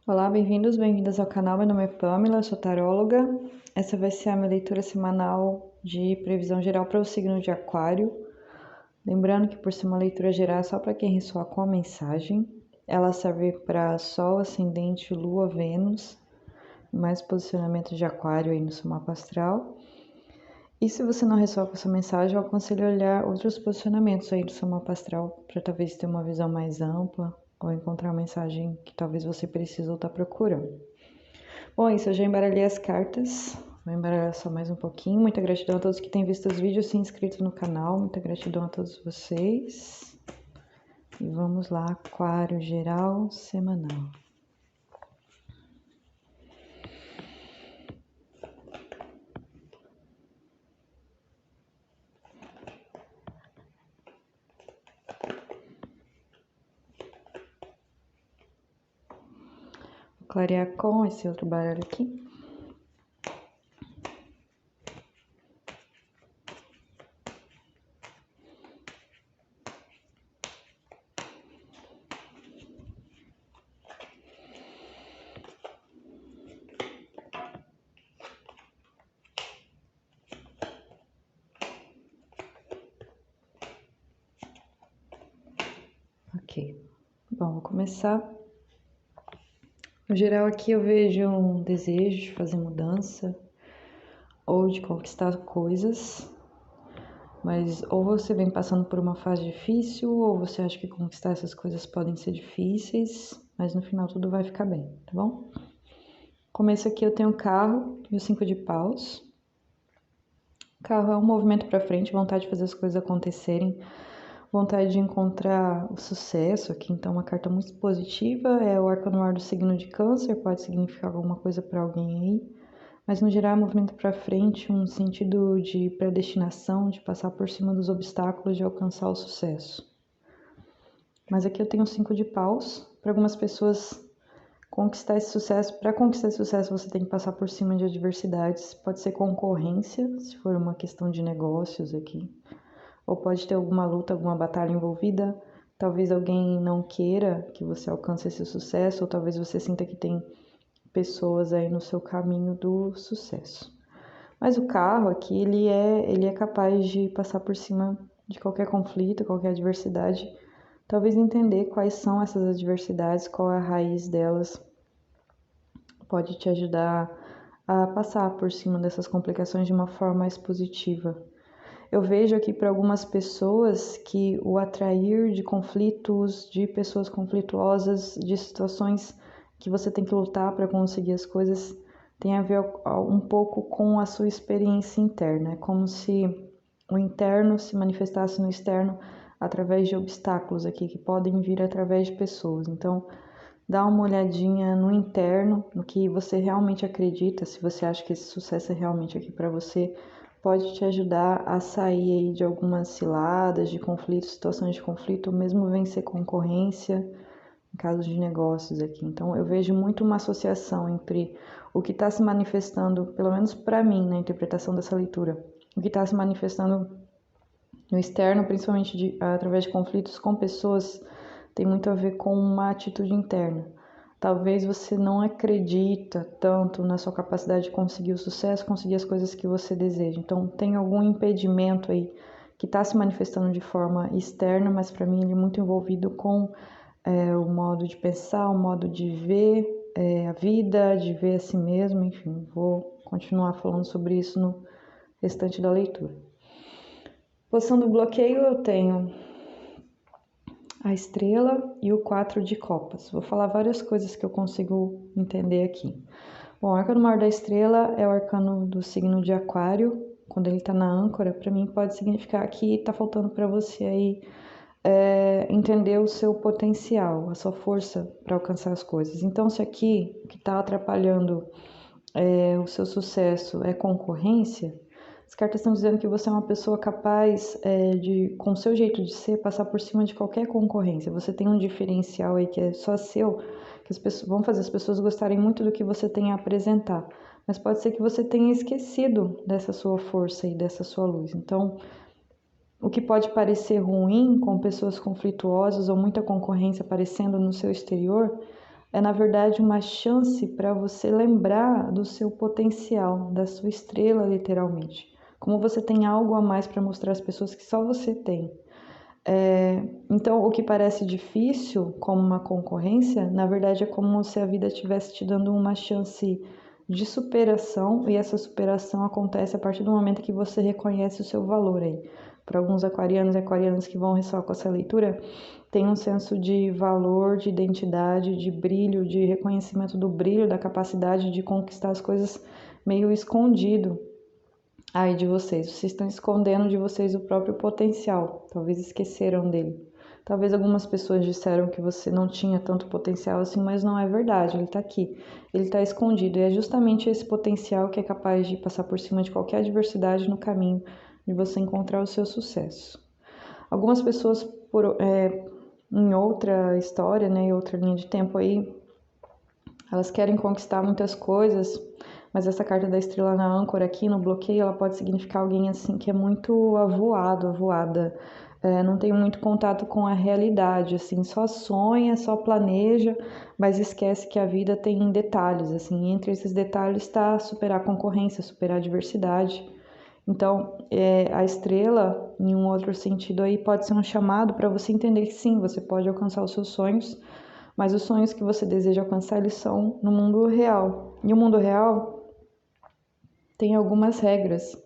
Olá, bem-vindos, bem-vindas ao canal. Meu nome é Pamela, eu sou taróloga. Essa vai ser a minha leitura semanal de previsão geral para o signo de Aquário. Lembrando que por ser uma leitura geral é só para quem ressoar com a mensagem. Ela serve para Sol, Ascendente, Lua, Vênus, mais posicionamento de Aquário aí no seu mapa astral. E se você não ressoar com essa mensagem, eu aconselho a olhar outros posicionamentos aí do seu mapa astral para talvez ter uma visão mais ampla ou encontrar uma mensagem que talvez você precise ou está procurando. Bom, é isso, eu já embaralhei as cartas, vou embaralhar só mais um pouquinho. Muita gratidão a todos que têm visto os vídeos e se inscrito no canal, muita gratidão a todos vocês. E vamos lá, Aquário geral semanal. Vou clarear com esse outro baralho aqui. Ok, bom, vou começar. No geral aqui eu vejo um desejo de fazer mudança ou de conquistar coisas, mas ou você vem passando por uma fase difícil ou você acha que conquistar essas coisas podem ser difíceis, mas no final tudo vai ficar bem, tá bom? Começo aqui eu tenho o carro e o 5 de paus. O carro é um movimento para frente, vontade de fazer as coisas acontecerem, vontade de encontrar o sucesso aqui, então uma carta muito positiva, é o arcano ar do signo de Câncer, pode significar alguma coisa para alguém aí, mas no geral é movimento para frente, um sentido de predestinação, de passar por cima dos obstáculos, de alcançar o sucesso. Mas aqui eu tenho 5 de paus, para algumas pessoas conquistar esse sucesso, para conquistar esse sucesso você tem que passar por cima de adversidades, pode ser concorrência, se for uma questão de negócios aqui, ou pode ter alguma luta, alguma batalha envolvida, talvez alguém não queira que você alcance esse sucesso, ou talvez você sinta que tem pessoas aí no seu caminho do sucesso. Mas o carro aqui, ele é capaz de passar por cima de qualquer conflito, qualquer adversidade, talvez entender quais são essas adversidades, qual é a raiz delas, pode te ajudar a passar por cima dessas complicações de uma forma mais positiva. Eu vejo aqui para algumas pessoas que o atrair de conflitos, de pessoas conflituosas, de situações que você tem que lutar para conseguir as coisas, tem a ver um pouco com a sua experiência interna. É como se o interno se manifestasse no externo através de obstáculos aqui, que podem vir através de pessoas. Então, dá uma olhadinha no interno, no que você realmente acredita, se você acha que esse sucesso é realmente aqui para você, pode te ajudar a sair aí de algumas ciladas, de conflitos, situações de conflito, ou mesmo vencer concorrência em casos de negócios aqui. Então, eu vejo muito uma associação entre o que está se manifestando, pelo menos para mim, na interpretação dessa leitura, o que está se manifestando no externo, principalmente através de conflitos com pessoas, tem muito a ver com uma atitude interna. Talvez você não acredita tanto na sua capacidade de conseguir o sucesso, conseguir as coisas que você deseja. Então, tem algum impedimento aí que está se manifestando de forma externa, mas para mim ele é muito envolvido com o modo de pensar, o modo de ver a vida, de ver a si mesmo, enfim. Vou continuar falando sobre isso no restante da leitura. Posição do bloqueio eu tenho a estrela e o 4 de copas. Vou falar várias coisas que eu consigo entender aqui. Bom, o arcano maior da estrela é o arcano do signo de Aquário. Quando ele tá na âncora, para mim pode significar que tá faltando para você aí entender o seu potencial, a sua força para alcançar as coisas. Então, se aqui o que está atrapalhando o seu sucesso é concorrência, as cartas estão dizendo que você é uma pessoa capaz de, com o seu jeito de ser, passar por cima de qualquer concorrência. Você tem um diferencial aí que é só seu, que as pessoas vão fazer as pessoas gostarem muito do que você tem a apresentar. Mas pode ser que você tenha esquecido dessa sua força e dessa sua luz. Então, o que pode parecer ruim com pessoas conflituosas ou muita concorrência aparecendo no seu exterior, é na verdade uma chance para você lembrar do seu potencial, da sua estrela, literalmente. Como você tem algo a mais para mostrar às pessoas que só você tem. Então, o que parece difícil, como uma concorrência, na verdade é como se a vida estivesse te dando uma chance de superação, e essa superação acontece a partir do momento que você reconhece o seu valor aí. Para alguns aquarianos e aquarianas que vão ressoar com essa leitura, tem um senso de valor, de identidade, de brilho, de reconhecimento do brilho, da capacidade de conquistar as coisas meio escondido aí de vocês. Vocês estão escondendo de vocês o próprio potencial, talvez esqueceram dele. Talvez algumas pessoas disseram que você não tinha tanto potencial assim, mas não é verdade, ele está aqui. Ele está escondido e é justamente esse potencial que é capaz de passar por cima de qualquer adversidade no caminho de você encontrar o seu sucesso. Algumas pessoas, em outra história, né, em outra linha de tempo aí, elas querem conquistar muitas coisas, mas essa carta da estrela na âncora aqui no bloqueio, ela pode significar alguém assim que é muito avoado, avoada, não tem muito contato com a realidade, assim, só sonha, só planeja, mas esquece que a vida tem detalhes, assim, entre esses detalhes está superar a concorrência, superar a adversidade. Então, a estrela, em um outro sentido aí, pode ser um chamado para você entender que sim, você pode alcançar os seus sonhos, mas os sonhos que você deseja alcançar, eles são no mundo real. E o mundo real tem algumas regras,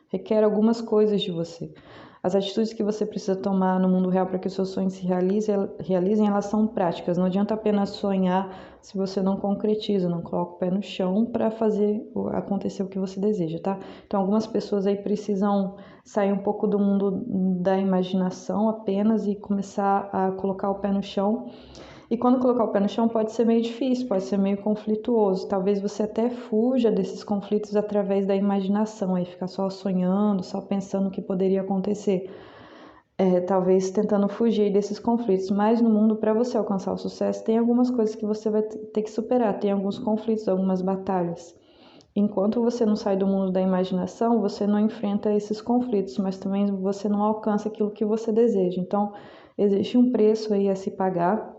requer algumas coisas de você. As atitudes que você precisa tomar no mundo real para que os seus sonhos se realizem, elas são práticas. Não adianta apenas sonhar se você não concretiza, não coloca o pé no chão para fazer acontecer o que você deseja, tá? Então, algumas pessoas aí precisam sair um pouco do mundo da imaginação apenas e começar a colocar o pé no chão. E quando colocar o pé no chão pode ser meio difícil, pode ser meio conflituoso. Talvez você até fuja desses conflitos através da imaginação, aí ficar só sonhando, só pensando o que poderia acontecer. Talvez tentando fugir desses conflitos. Mas no mundo, para você alcançar o sucesso, tem algumas coisas que você vai ter que superar, tem alguns conflitos, algumas batalhas. Enquanto você não sai do mundo da imaginação, você não enfrenta esses conflitos, mas também você não alcança aquilo que você deseja. Então, existe um preço aí a se pagar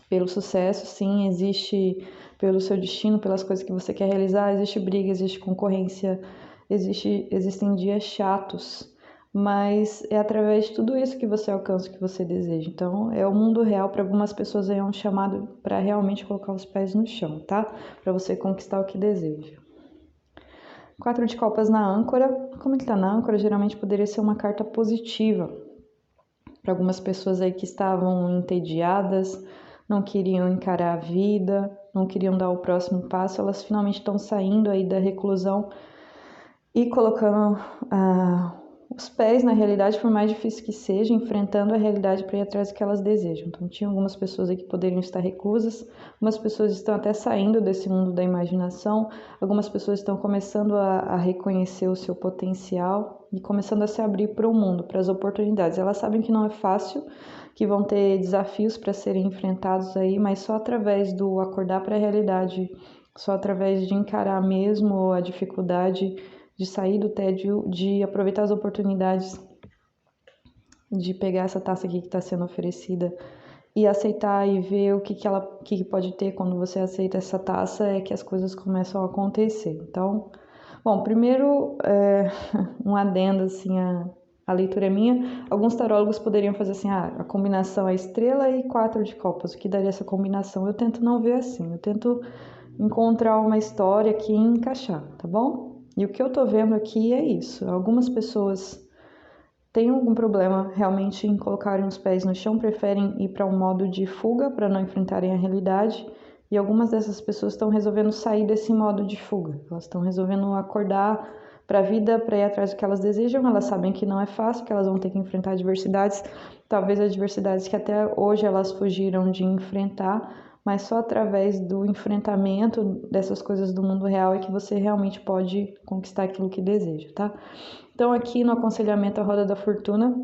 pelo sucesso, sim, existe pelo seu destino, pelas coisas que você quer realizar, existe briga, existe concorrência, existem dias chatos, mas é através de tudo isso que você alcança o que você deseja. Então, é o mundo real, para algumas pessoas é um chamado para realmente colocar os pés no chão, tá? Para você conquistar o que deseja. 4 de copas na âncora. Como ele está na âncora, geralmente poderia ser uma carta positiva para algumas pessoas aí que estavam entediadas, não queriam encarar a vida, não queriam dar o próximo passo, elas finalmente estão saindo aí da reclusão e colocando os pés na realidade, por mais difícil que seja, enfrentando a realidade para ir atrás do que elas desejam. Então, tinha algumas pessoas aí que poderiam estar reclusas, algumas pessoas estão até saindo desse mundo da imaginação, algumas pessoas estão começando a reconhecer o seu potencial e começando a se abrir para o mundo, para as oportunidades. Elas sabem que não é fácil, que vão ter desafios para serem enfrentados aí, mas só através do acordar para a realidade, só através de encarar mesmo a dificuldade, de sair do tédio, de aproveitar as oportunidades, de pegar essa taça aqui que está sendo oferecida e aceitar e ver o que pode ter quando você aceita essa taça, é que as coisas começam a acontecer. Então, bom, primeiro, um adendo, assim, a leitura é minha. Alguns tarólogos poderiam fazer assim, a combinação é estrela e 4 de copas, o que daria essa combinação? Eu tento não ver assim, eu tento encontrar uma história aqui e encaixar, tá bom? E o que eu tô vendo aqui é isso. Algumas pessoas têm algum problema realmente em colocarem os pés no chão, preferem ir para um modo de fuga para não enfrentarem a realidade. E algumas dessas pessoas estão resolvendo sair desse modo de fuga. Elas estão resolvendo acordar para a vida, para ir atrás do que elas desejam. Elas sabem que não é fácil, que elas vão ter que enfrentar adversidades, talvez adversidades que até hoje elas fugiram de enfrentar, mas só através do enfrentamento dessas coisas do mundo real é que você realmente pode conquistar aquilo que deseja, tá? Então, aqui no aconselhamento a Roda da Fortuna,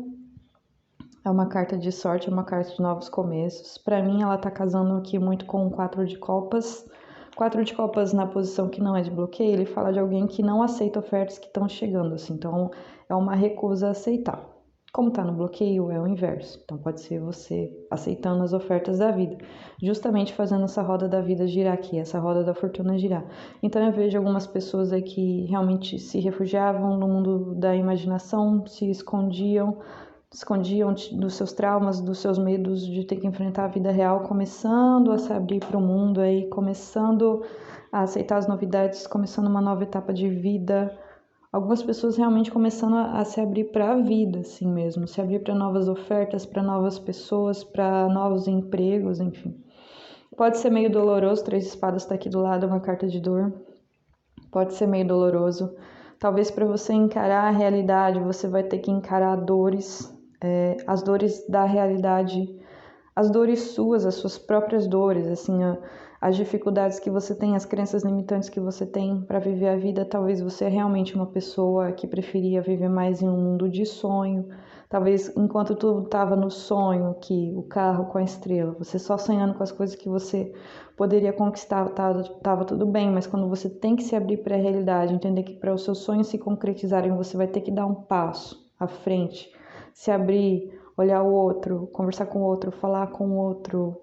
é uma carta de sorte, é uma carta de novos começos. Para mim, ela tá casando aqui muito com o 4 de copas. 4 de copas na posição que não é de bloqueio, ele fala de alguém que não aceita ofertas que estão chegando, assim. Então, é uma recusa a aceitar. Como está no bloqueio, é o inverso. Então, pode ser você aceitando as ofertas da vida, justamente fazendo essa roda da vida girar aqui, essa roda da fortuna girar. Então, eu vejo algumas pessoas aí que realmente se refugiavam no mundo da imaginação, se escondiam dos seus traumas, dos seus medos de ter que enfrentar a vida real, começando a se abrir para o mundo aí, começando a aceitar as novidades, começando uma nova etapa de vida. Algumas pessoas realmente começando a se abrir para a vida, assim mesmo, se abrir para novas ofertas, para novas pessoas, para novos empregos, enfim. Pode ser meio doloroso, Três de Espadas está aqui do lado, é uma carta de dor. Pode ser meio doloroso. Talvez para você encarar a realidade, você vai ter que encarar dores, as dores da realidade, as dores suas, as suas próprias dores, assim, as dificuldades que você tem, as crenças limitantes que você tem para viver a vida. Talvez você é realmente uma pessoa que preferia viver mais em um mundo de sonho. Talvez enquanto tu estava no sonho, que o carro com a estrela, você só sonhando com as coisas que você poderia conquistar, tava tudo bem, mas quando você tem que se abrir para a realidade, entender que para os seus sonhos se concretizarem, você vai ter que dar um passo à frente, se abrir, olhar o outro, conversar com o outro, falar com o outro,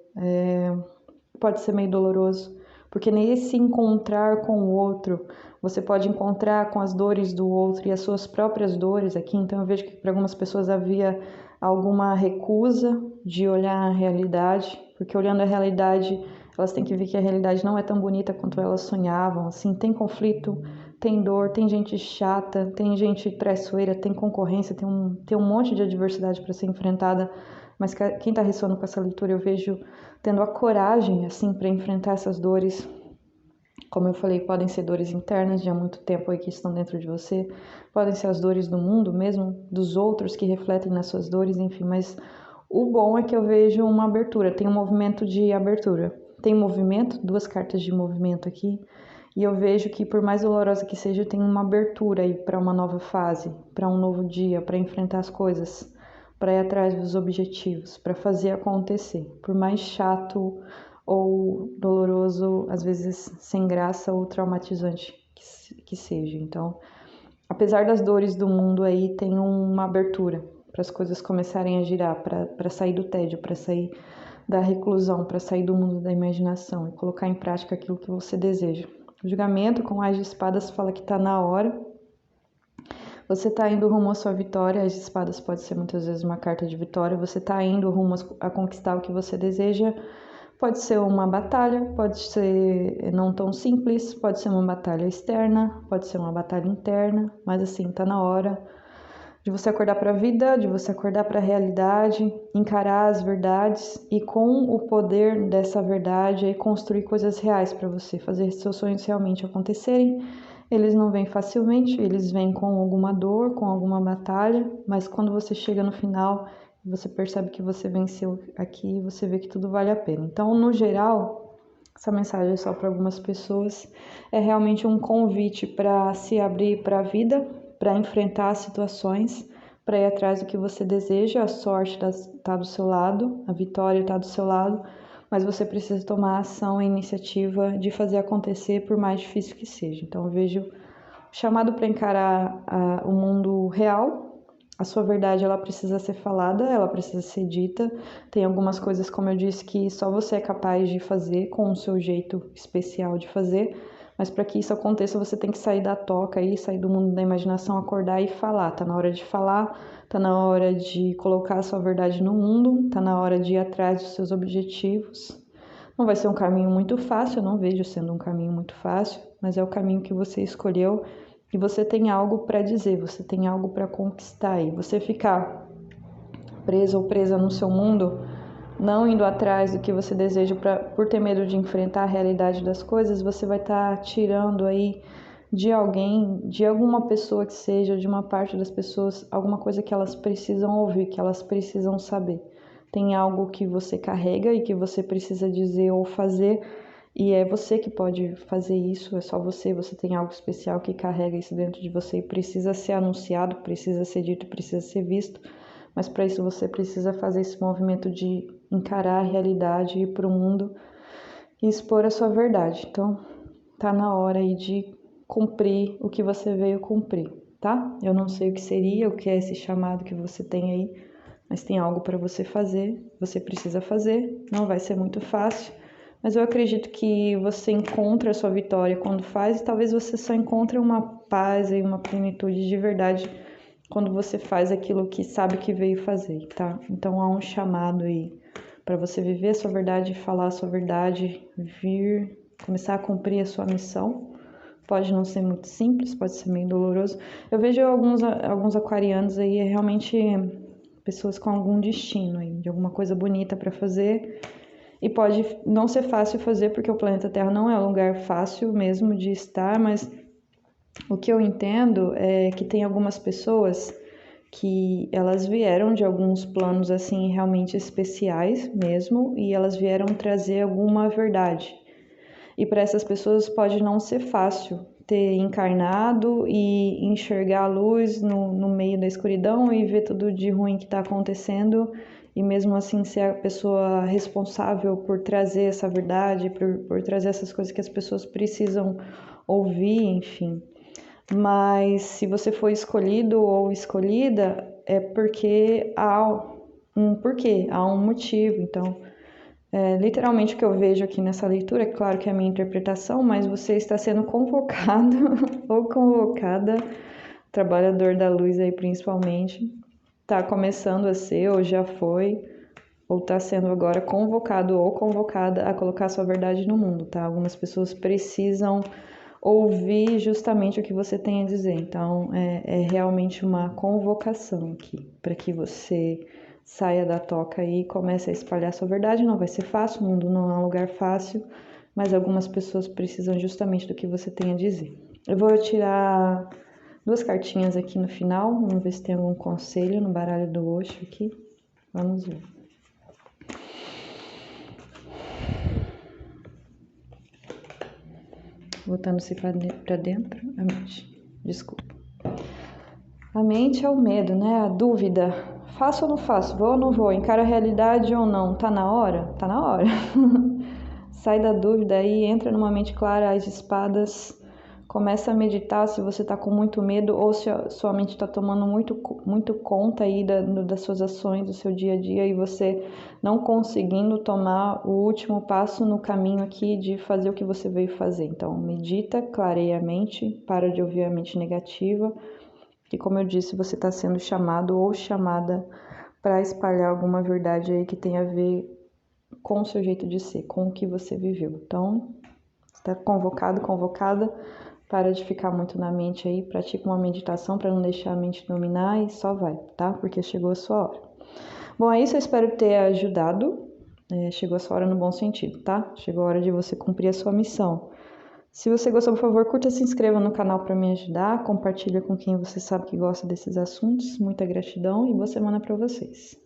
pode ser meio doloroso, porque nesse encontrar com o outro, você pode encontrar com as dores do outro e as suas próprias dores aqui. Então eu vejo que para algumas pessoas havia alguma recusa de olhar a realidade, porque olhando a realidade, elas têm que ver que a realidade não é tão bonita quanto elas sonhavam. Assim, tem conflito, tem dor, tem gente chata, tem gente traiçoeira, tem concorrência, tem um monte de adversidade para ser enfrentada. Mas quem está ressoando com essa leitura, eu vejo tendo a coragem, assim, para enfrentar essas dores. Como eu falei, podem ser dores internas de há muito tempo aí que estão dentro de você, podem ser as dores do mundo mesmo, dos outros que refletem nas suas dores, enfim, mas o bom é que eu vejo uma abertura, tem um movimento de abertura. Tem movimento, duas cartas de movimento aqui, e eu vejo que por mais dolorosa que seja, tem uma abertura aí para uma nova fase, para um novo dia, para enfrentar as coisas, para ir atrás dos objetivos, para fazer acontecer. Por mais chato ou doloroso, às vezes sem graça ou traumatizante que seja. Então, apesar das dores do mundo aí, tem uma abertura para as coisas começarem a girar, para sair do tédio, para sair da reclusão, para sair do mundo da imaginação e colocar em prática aquilo que você deseja. O julgamento com as de espadas fala que está na hora. Você está indo rumo à sua vitória. As de espadas pode ser muitas vezes uma carta de vitória. Você está indo rumo a conquistar o que você deseja. Pode ser uma batalha, pode ser não tão simples, pode ser uma batalha externa, pode ser uma batalha interna, mas assim, tá na hora de você acordar para a vida, de você acordar para a realidade, encarar as verdades e com o poder dessa verdade aí construir coisas reais para você, fazer seus sonhos realmente acontecerem. Eles não vêm facilmente, eles vêm com alguma dor, com alguma batalha, mas quando você chega no final, você percebe que você venceu aqui e você vê que tudo vale a pena. Então, no geral, essa mensagem é só para algumas pessoas, é realmente um convite para se abrir para a vida, para enfrentar as situações, para ir atrás do que você deseja. A sorte está do seu lado, a vitória está do seu lado, mas você precisa tomar a ação, a iniciativa de fazer acontecer, por mais difícil que seja. Então eu vejo chamado para encarar o mundo real. A sua verdade, ela precisa ser falada, ela precisa ser dita. Tem algumas coisas, como eu disse, que só você é capaz de fazer com o seu jeito especial de fazer, mas para que isso aconteça, você tem que sair da toca aí, sair do mundo da imaginação, acordar e falar. Tá na hora de falar, tá na hora de colocar a sua verdade no mundo, tá na hora de ir atrás dos seus objetivos. Não vai ser um caminho muito fácil, eu não vejo sendo um caminho muito fácil, mas é o caminho que você escolheu e você tem algo para dizer, você tem algo para conquistar. E você ficar preso ou presa no seu mundo, não indo atrás do que você deseja por ter medo de enfrentar a realidade das coisas, você vai estar tirando aí de alguém, de alguma pessoa que seja, de uma parte das pessoas, alguma coisa que elas precisam ouvir, que elas precisam saber. Tem algo que você carrega e que você precisa dizer ou fazer, e é você que pode fazer isso, é só você tem algo especial que carrega isso dentro de você e precisa ser anunciado, precisa ser dito, precisa ser visto. Mas para isso você precisa fazer esse movimento de encarar a realidade, ir para o mundo e expor a sua verdade. Então, tá na hora aí de cumprir o que você veio cumprir. tá? Eu não sei o que seria, o que é esse chamado que você tem aí, mas tem algo para você fazer, você precisa fazer, não vai ser muito fácil, mas eu acredito que você encontra a sua vitória quando faz, e talvez você só encontre uma paz e uma plenitude de verdade quando você faz aquilo que sabe que veio fazer, tá? Então há um chamado aí para você viver a sua verdade, falar a sua verdade, vir, começar a cumprir a sua missão. Pode não ser muito simples, pode ser meio doloroso. Eu vejo alguns aquarianos aí, realmente pessoas com algum destino aí, de alguma coisa bonita para fazer. E pode não ser fácil fazer, porque o planeta Terra não é um lugar fácil mesmo de estar, mas o que eu entendo é que tem algumas pessoas que elas vieram de alguns planos assim realmente especiais mesmo, e elas vieram trazer alguma verdade. E para essas pessoas pode não ser fácil ter encarnado e enxergar a luz no meio da escuridão e ver tudo de ruim que está acontecendo, e mesmo assim ser a pessoa responsável por trazer essa verdade, por trazer essas coisas que as pessoas precisam ouvir, enfim. Mas se você foi escolhido ou escolhida, é porque há um porquê, há um motivo. Então, literalmente o que eu vejo aqui nessa leitura, é claro que é a minha interpretação, mas você está sendo convocado ou convocada, trabalhador da luz aí principalmente, está começando a ser ou já foi, ou está sendo agora convocado ou convocada a colocar sua verdade no mundo, tá? Algumas pessoas precisam ouvir justamente o que você tem a dizer. Então, é realmente uma convocação aqui, para que você saia da toca e comece a espalhar sua verdade. Não vai ser fácil, o mundo não é um lugar fácil, mas algumas pessoas precisam justamente do que você tem a dizer. Eu vou tirar 2 cartinhas aqui no final, vamos ver se tem algum conselho no baralho do Osho aqui. Vamos ver. Voltando-se para dentro, a mente. Desculpa. A mente é o medo, né? A dúvida. Faço ou não faço? Vou ou não vou? Encaro a realidade ou não? Tá na hora? Tá na hora. Sai da dúvida aí, entra numa mente clara, as espadas. Começa a meditar se você tá com muito medo ou se a sua mente está tomando muito conta aí das suas ações, do seu dia a dia, e você não conseguindo tomar o último passo no caminho aqui de fazer o que você veio fazer. Então, medita, clareia a mente, para de ouvir a mente negativa, que, como eu disse, você está sendo chamado ou chamada para espalhar alguma verdade aí que tem a ver com o seu jeito de ser, com o que você viveu. Então, está convocado, convocada. Para de ficar muito na mente aí, pratica uma meditação para não deixar a mente dominar e só vai, tá? Porque chegou a sua hora. Bom, é isso, eu espero ter ajudado. Chegou a sua hora no bom sentido, tá? Chegou a hora de você cumprir a sua missão. Se você gostou, por favor, curta e se inscreva no canal para me ajudar. Compartilha com quem você sabe que gosta desses assuntos. Muita gratidão e boa semana para vocês.